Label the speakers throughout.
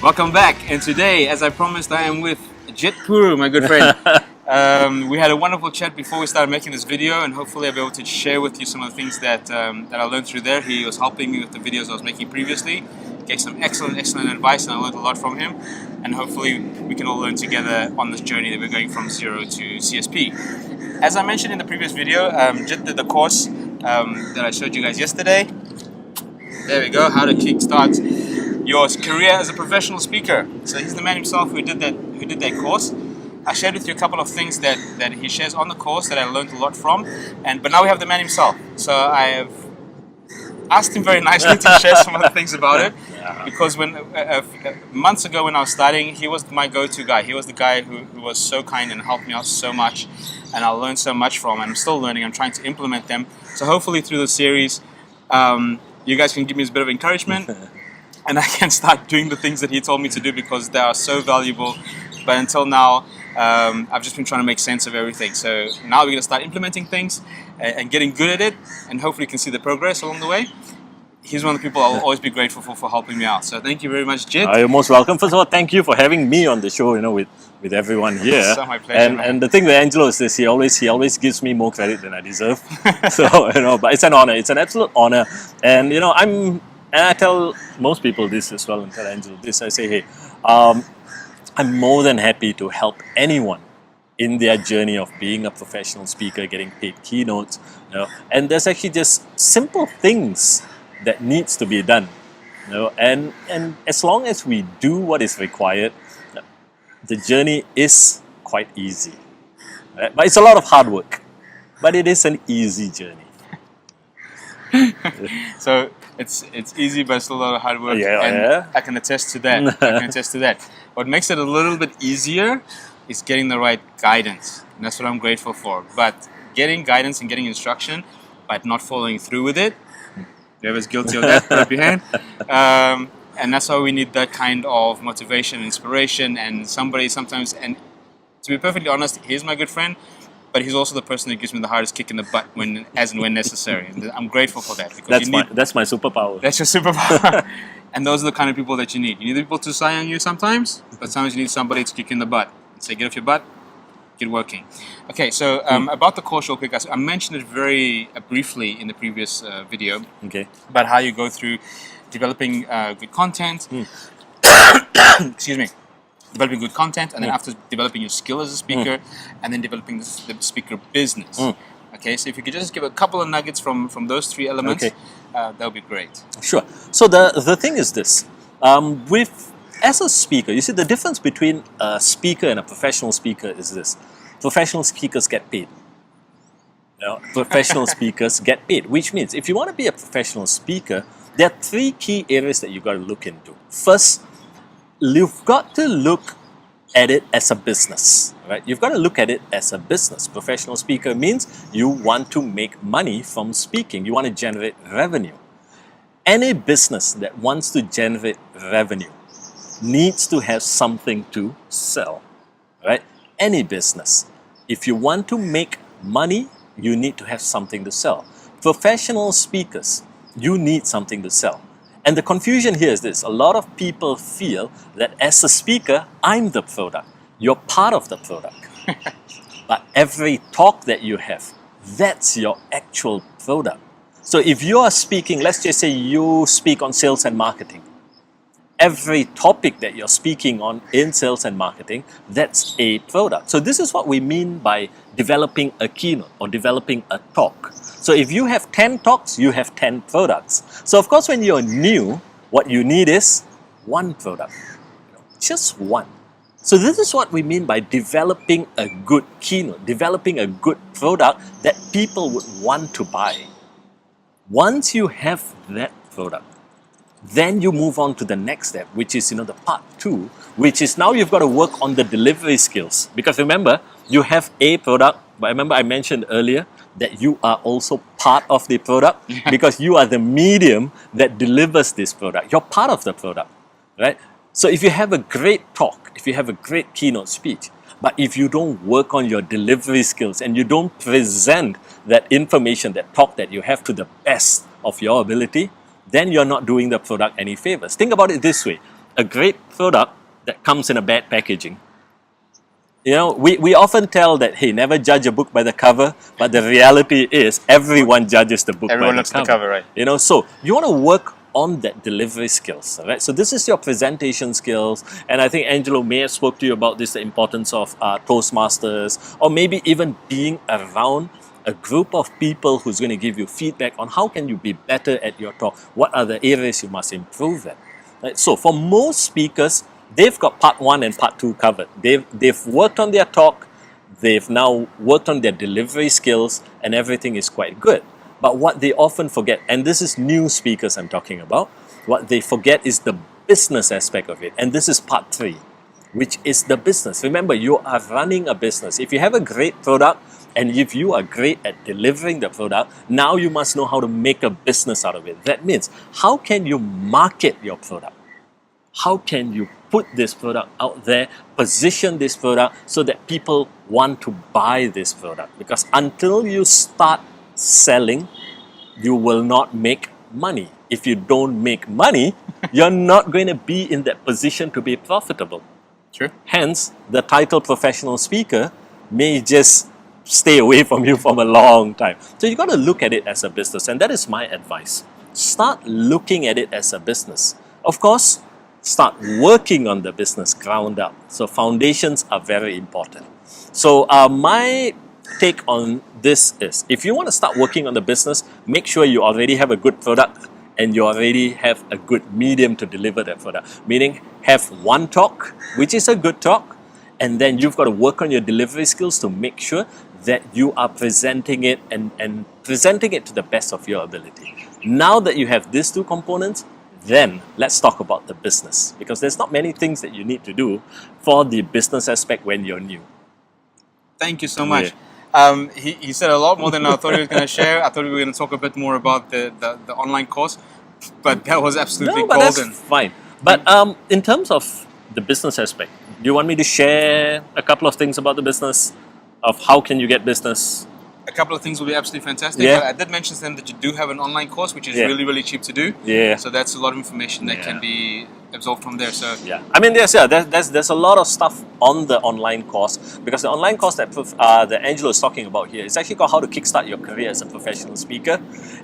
Speaker 1: Welcome back, and today, as I promised, I am with Jit Puru, my good friend. We had a wonderful chat before we started making this video, and hopefully I'll be able to share with you some of the things that I learned through there. He was helping me with the videos I was making previously, gave some excellent advice, and I learned a lot from him. And hopefully we can all learn together on this journey that we're going from zero to CSP. As I mentioned in the previous video, Jit did the course that I showed you guys yesterday. There we go, how to kickstart your career as a professional speaker. So he's the man himself who did that course. I shared with you a couple of things that he shares on the course that I learned a lot from, but now we have the man himself. So I have asked him very nicely to share some of the things about it, because when months ago when I was starting, he was my go-to guy. He was the guy who was so kind and helped me out so much, and I learned so much from. I'm still learning. I'm trying to implement them. So hopefully through the series, you guys can give me a bit of encouragement, and I can start doing the things that he told me to do, because they are so valuable. But until now, I've just been trying to make sense of everything. So now we're going to start implementing things and getting good at it, and hopefully you can see the progress along the way. He's one of the people I'll always be grateful for helping me out. So thank you very much, Jit.
Speaker 2: You're most welcome. First of all, thank you for having me on the show, with everyone here.
Speaker 1: It's my pleasure.
Speaker 2: And the thing with Angelo is this, he always gives me more credit than I deserve. So, but it's an honor. It's an absolute honor. And, I tell most people this as well, and tell Angelo this. I say, hey, I'm more than happy to help anyone in their journey of being a professional speaker, getting paid keynotes, and there's actually just simple things that needs to be done, and as long as we do what is required, the journey is quite easy, right? But it's a lot of hard work, but it is an easy journey.
Speaker 1: So it's easy, but it's a lot of hard work.
Speaker 2: Yeah.
Speaker 1: I can attest to that. What makes it a little bit easier is getting the right guidance, and that's what I'm grateful for. But getting guidance and getting instruction, but not following through with it, whoever's guilty of that, put up your hand. And that's why we need that kind of motivation, inspiration, and somebody sometimes. And to be perfectly honest, he's my good friend, but he's also the person that gives me the hardest kick in the butt as and when necessary. And I'm grateful for that, because
Speaker 2: that's my superpower.
Speaker 1: That's your superpower. And those are the kind of people that you need. You need the people to sigh on you sometimes, but sometimes you need somebody to kick you in the butt and say, get off your butt, get working. Okay, so about the course real quick, I mentioned it very briefly in the previous video, about how you go through developing good content, excuse me, developing good content, and then after developing your skill as a speaker, and then developing the speaker business. Okay, so if you could just give a couple of nuggets from those three elements, that would be great.
Speaker 2: Sure. So the thing is this, as a speaker, you see the difference between a speaker and a professional speaker is this. Professional speakers get paid. Professional speakers get paid, which means if you want to be a professional speaker, there are three key areas that you've got to look into. First, you've got to look at it as a business, right? You've got to look at it as a business. Professional speaker means you want to make money from speaking. You want to generate revenue. Any business that wants to generate revenue needs to have something to sell, right? Any business. If you want to make money, you need to have something to sell. Professional speakers, you need something to sell. And the confusion here is this. A lot of people feel that as a speaker, I'm the product. You're part of the product. But every talk that you have, that's your actual product. So if you are speaking, let's just say you speak on sales and marketing. Every topic that you're speaking on in sales and marketing, that's a product. So this is what we mean by developing a keynote or developing a talk. So if you have 10 talks, you have 10 products. So of course, when you're new, what you need is one product, just one. So this is what we mean by developing a good keynote, developing a good product that people would want to buy. Once you have that product, then you move on to the next step, which is the part 2, which is now you've got to work on the delivery skills. Because remember, you have a product, but remember I mentioned earlier that you are also part of the product, because you are the medium that delivers this product. You're part of the product, right? So if you have a great talk, if you have a great keynote speech, but if you don't work on your delivery skills and you don't present that information, that talk that you have to the best of your ability, then you're not doing the product any favors. Think about it this way. a great product that comes in a bad packaging. You know, we often tell that, hey, never judge a book by the cover, but the reality is everyone judges the book
Speaker 1: Everyone
Speaker 2: by
Speaker 1: looks
Speaker 2: the
Speaker 1: at
Speaker 2: cover.
Speaker 1: the cover, right?
Speaker 2: You know, so you want to work on that delivery skills, all right? So this is your presentation skills, and I think Angelo may have spoke to you about this, the importance of Toastmasters, or maybe even being around a group of people who's going to give you feedback on how can you be better at your talk, what are the areas you must improve at. Right? So for most speakers, they've got part 1 and part 2 covered. They've worked on their talk, they've now worked on their delivery skills, and everything is quite good. But what they often forget, and this is new speakers I'm talking about, what they forget is the business aspect of it. And this is part 3, which is the business. Remember, you are running a business. If you have a great product, and if you are great at delivering the product, now you must know how to make a business out of it. That means, how can you market your product? How can you put this product out there, position this product so that people want to buy this product? Because until you start selling, you will not make money. If you don't make money, you're not going to be in that position to be profitable.
Speaker 1: True.
Speaker 2: Hence, the title professional speaker may just stay away from you for a long time. So you got to look at it as a business, and that is my advice. Start looking at it as a business. Of course, start working on the business ground up. So foundations are very important. So my take on this is, if you want to start working on the business, make sure you already have a good product and you already have a good medium to deliver that product. Meaning, have one talk, which is a good talk, and then you've got to work on your delivery skills to make sure that you are presenting it and presenting it to the best of your ability. Now that you have these 2 components, then let's talk about the business, because there's not many things that you need to do for the business aspect when you're new.
Speaker 1: Thank you so much. He said a lot more than I thought he was going to share. I thought we were going to talk a bit more about the online course, but that was absolutely
Speaker 2: but
Speaker 1: golden.
Speaker 2: that's fine. But in terms of the business aspect, do you want me to share a couple of things about the business, of how can you get business?
Speaker 1: A couple of things will be absolutely fantastic.
Speaker 2: Yeah.
Speaker 1: But I did mention to them that you do have an online course, which is
Speaker 2: Yeah.
Speaker 1: really, really cheap to do.
Speaker 2: Yeah.
Speaker 1: So that's a lot of information that
Speaker 2: Yeah.
Speaker 1: can be absorbed from there. So
Speaker 2: Yeah, I mean, there's a lot of stuff on the online course, because the online course that Angelo is talking about here is actually called How to Kickstart Your Career as a Professional Speaker,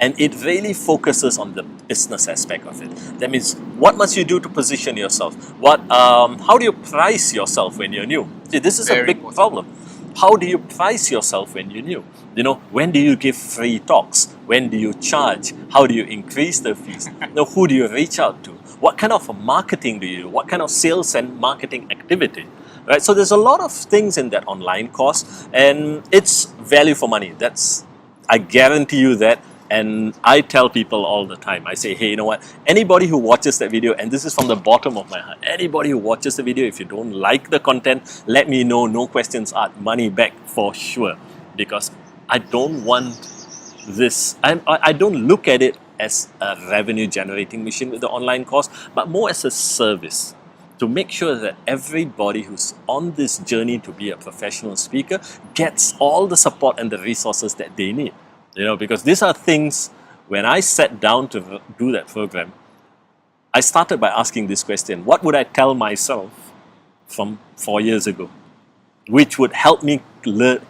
Speaker 2: and it really focuses on the business aspect of it. That means, what must you do to position yourself? How do you price yourself when you're new? See, this is a
Speaker 1: Very
Speaker 2: big
Speaker 1: important.
Speaker 2: problem. How do you price yourself when you're new? You know, when do you give free talks? When do you charge? How do you increase the fees? Who do you reach out to? What kind of marketing do you do? What kind of sales and marketing activity? Right? So there's a lot of things in that online course, and it's value for money. I guarantee you that. And I tell people all the time, I say, hey, you know what? Anybody who watches that video, and this is from the bottom of my heart, anybody who watches the video, if you don't like the content, let me know. No questions asked, money back for sure. Because I don't want this, I don't look at it as a revenue generating machine with the online course, but more as a service to make sure that everybody who's on this journey to be a professional speaker gets all the support and the resources that they need. You know, because these are things, when I sat down to do that program, I started by asking this question: what would I tell myself from 4 years ago, which would help me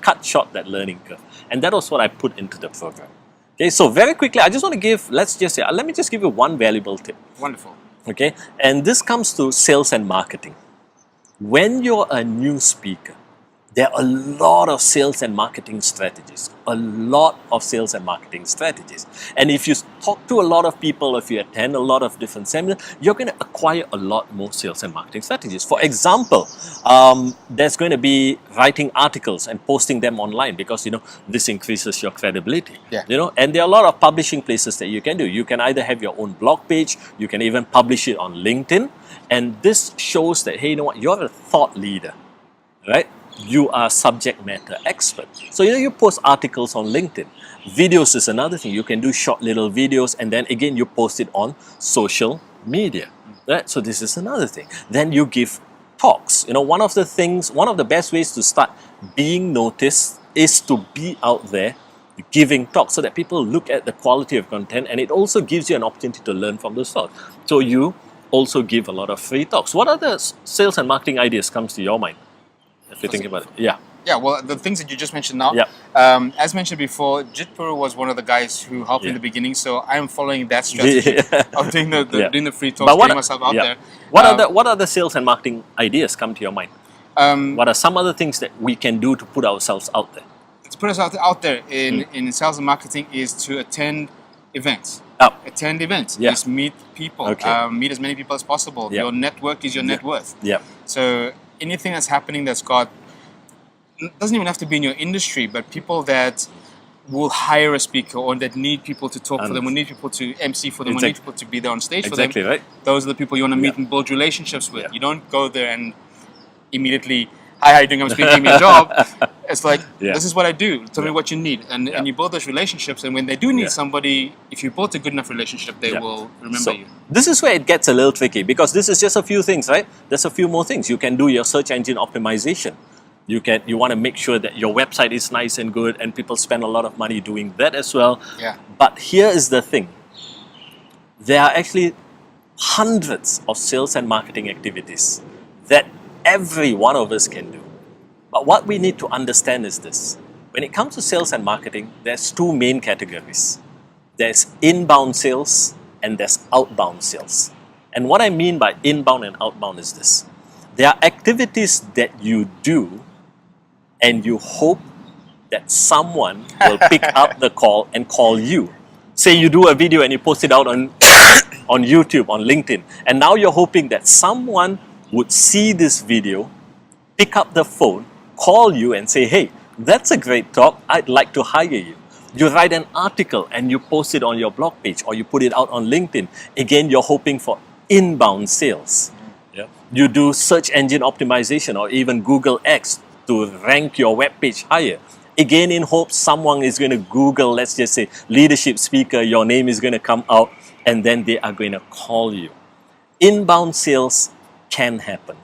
Speaker 2: cut short that learning curve? And that was what I put into the program. Okay, so very quickly, I just want to let me just give you one valuable tip.
Speaker 1: wonderful.
Speaker 2: Okay, and this comes to sales and marketing. When you're a new speaker, there are a lot of sales and marketing strategies. And if you talk to a lot of people, if you attend a lot of different seminars, you're going to acquire a lot more sales and marketing strategies. For example, there's going to be writing articles and posting them online, because, you know, this increases your credibility.
Speaker 1: Yeah.
Speaker 2: You know, and there are a lot of publishing places that you can do. You can either have your own blog page, you can even publish it on LinkedIn, and this shows that, hey, you know what, you're a thought leader, right? You are subject matter expert. So, you know, you post articles on LinkedIn. Videos is another thing. You can do short little videos, and then again you post it on social media. Right? So this is another thing. Then you give talks. You know, one of the best ways to start being noticed is to be out there giving talks, so that people look at the quality of content, and it also gives you an opportunity to learn from those talks. So you also give a lot of free talks. What other sales and marketing ideas comes to your mind if you think about it? Yeah.
Speaker 1: Yeah, well, the things that you just mentioned now,
Speaker 2: Yeah.
Speaker 1: as mentioned before, Jit Puru was one of the guys who helped me in
Speaker 2: Yeah.
Speaker 1: the beginning, so I'm following that strategy of doing the
Speaker 2: Yeah.
Speaker 1: doing the free talks,
Speaker 2: But
Speaker 1: getting myself out there.
Speaker 2: what other sales and marketing ideas come to your mind? What are some other things that we can do to put ourselves out there?
Speaker 1: To put us out there in sales and marketing is to attend events.
Speaker 2: Oh.
Speaker 1: Attend events.
Speaker 2: Yeah.
Speaker 1: Is meet people.
Speaker 2: Okay.
Speaker 1: Meet as many people as possible.
Speaker 2: Yeah.
Speaker 1: Your network is your net worth.
Speaker 2: Yeah.
Speaker 1: So anything that's happening that's got, doesn't even have to be in your industry, but people that will hire a speaker or that need people to talk for them, or need people to MC for them, or need people to be there on stage for them.
Speaker 2: Exactly, right.
Speaker 1: Those are the people you want to meet and build relationships with.
Speaker 2: Yeah.
Speaker 1: You don't go there and immediately, hi, how you doing? I'm speaking, give me a job. It's like, this is what I do. Tell me what you need. And you build those relationships. And when they do need somebody, if you built a good enough relationship, they will remember you.
Speaker 2: This is where it gets a little tricky, because this is just a few things, right? There's a few more things. You can do your search engine optimization. You want to make sure that your website is nice and good, and people spend a lot of money doing that as well.
Speaker 1: Yeah.
Speaker 2: But here is the thing. There are actually hundreds of sales and marketing activities that every one of us can do. But what we need to understand is this. When it comes to sales and marketing, there's two main categories. There's inbound sales and there's outbound sales. And what I mean by inbound and outbound is this. There are activities that you do and you hope that someone will pick up the call and call you. Say you do a video and you post it out on YouTube, on LinkedIn, and now you're hoping that someone would see this video, pick up the phone, call you and say, hey, that's a great talk, I'd like to hire you. You write an article and you post it on your blog page, or you put it out on LinkedIn. Again, you're hoping for inbound sales. Yeah. You do search engine optimization or even Google X to rank your web page higher. Again, in hopes someone is going to Google, let's just say, leadership speaker, your name is going to come out, and then they are going to call you. Inbound sales can happen,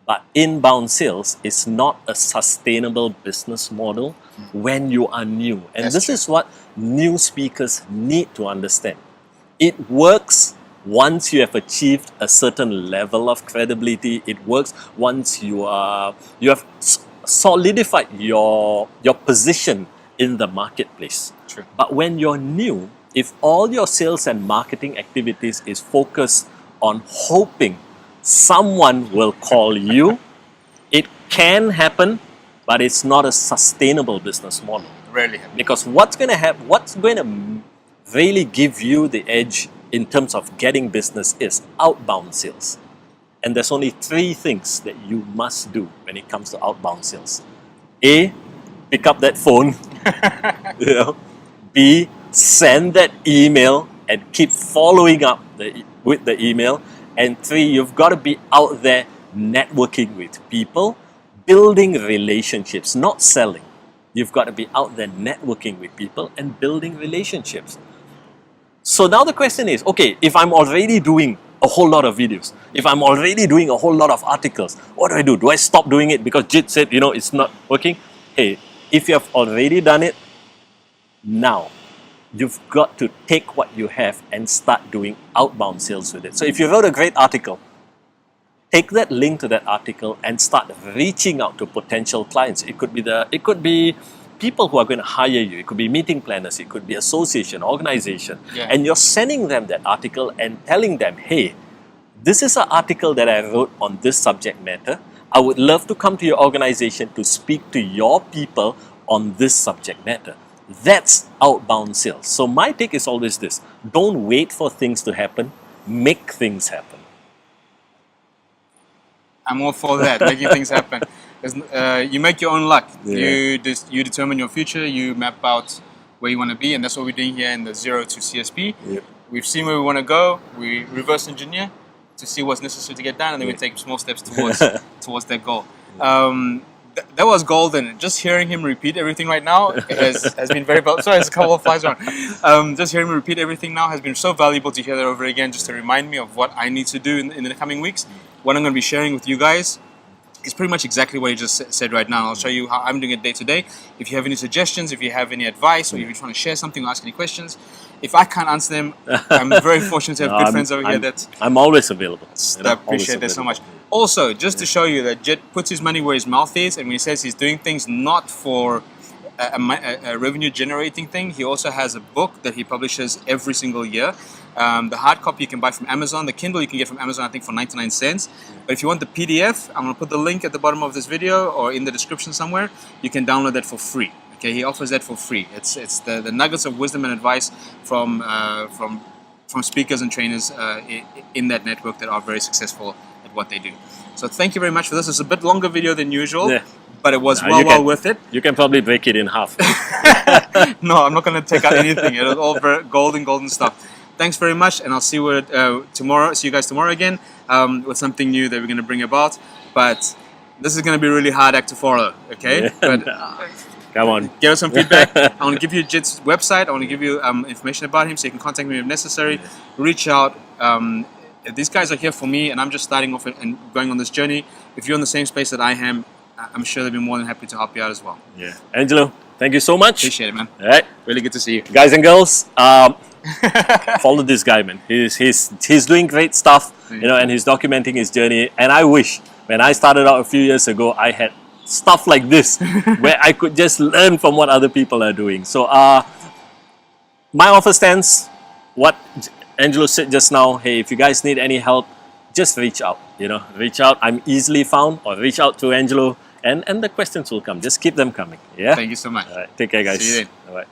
Speaker 2: but inbound sales is not a sustainable business model when you are new. And this is what new speakers need to understand. It works once you have achieved a certain level of credibility. It works once you have solidified your position in the marketplace.
Speaker 1: True.
Speaker 2: But when you're new, if all your sales and marketing activities is focused on hoping someone will call you, it can happen, but it's not a sustainable business model.
Speaker 1: Rarely happens.
Speaker 2: Because what's going to really give you the edge in terms of getting business is outbound sales. And there's only three things that you must do when it comes to outbound sales. A, pick up that phone. B, send that email and keep following up with the email. And three, you've got to be out there networking with people, building relationships, not selling. You've got to be out there networking with people and building relationships. So now the question is, okay, if I'm already doing a whole lot of videos, if I'm already doing a whole lot of articles, what do I do? Do I stop doing it because Jit said, it's not working? Hey, if you have already done it, now you've got to take what you have and start doing outbound sales with it. So if you wrote a great article, take that link to that article and start reaching out to potential clients. It could be people who are going to hire you. It could be meeting planners. It could be association, organization. Yeah. And you're sending them that article and telling them, hey, this is an article that I wrote on this subject matter. I would love to come to your organization to speak to your people on this subject matter. That's outbound sales. So my take is always this. Don't wait for things to happen. Make things happen.
Speaker 1: I'm all for that, making things happen. You make your own luck.
Speaker 2: Yeah.
Speaker 1: You determine your future. You map out where you want to be, and that's what we're doing here in the Zero to CSP.
Speaker 2: Yep.
Speaker 1: We've seen where we want to go. We reverse engineer to see what's necessary to get done, and then we take small steps towards that goal. That was golden. Just hearing him repeat everything right now has been very valuable. Sorry, there's a couple of flies around. Just hearing him repeat everything now has been so valuable to hear that over again, just to remind me of what I need to do in the coming weeks. What I'm going to be sharing with you guys is pretty much exactly what you just said right now. I'll show you how I'm doing it day to day. If you have any suggestions, if you have any advice, or if you're trying to share something or ask any questions, if I can't answer them, I'm very fortunate to have good friends over here that
Speaker 2: I'm always available.
Speaker 1: I appreciate that so much. Also, just to show you that Jit puts his money where his mouth is, and when he says he's doing things not for a revenue generating thing, he also has a book that he publishes every single year. The hard copy you can buy from Amazon. The Kindle you can get from Amazon, I think, for 99 cents. But if you want the PDF, I'm going to put the link at the bottom of this video or in the description somewhere. You can download that for free. Okay, he offers that for free. It's the nuggets of wisdom and advice from speakers and trainers in that network that are very successful at what they do. So thank you very much for this. It's a bit longer video than usual, but it was well worth it.
Speaker 2: You can probably break it in half.
Speaker 1: No, I'm not going to take out anything. It was all very golden stuff. Thanks very much, and I'll see you tomorrow. See you guys tomorrow again with something new that we're going to bring about. But this is going to be a really hard act to follow. Okay, but
Speaker 2: come on,
Speaker 1: give us some feedback. I want to give you Jit's website. I want to give you information about him so you can contact me if necessary. Reach out. These guys are here for me, and I'm just starting off and going on this journey. If you're in the same space that I am, I'm sure they'll be more than happy to help you out as well.
Speaker 2: Yeah, Angelo, thank you so much.
Speaker 1: Appreciate it, man.
Speaker 2: All right,
Speaker 1: really good to see you,
Speaker 2: guys and girls. Follow this guy, man. He's doing great stuff, you know, and he's documenting his journey. And I wish when I started out a few years ago, I had stuff like this where I could just learn from what other people are doing. So, my offer stands. What Angelo said just now, hey, if you guys need any help, just reach out, you know, reach out. I'm easily found, or reach out to Angelo, and the questions will come. Just keep them coming. Yeah.
Speaker 1: Thank you so much.
Speaker 2: All right, take care, guys.
Speaker 1: See you then.
Speaker 2: All right.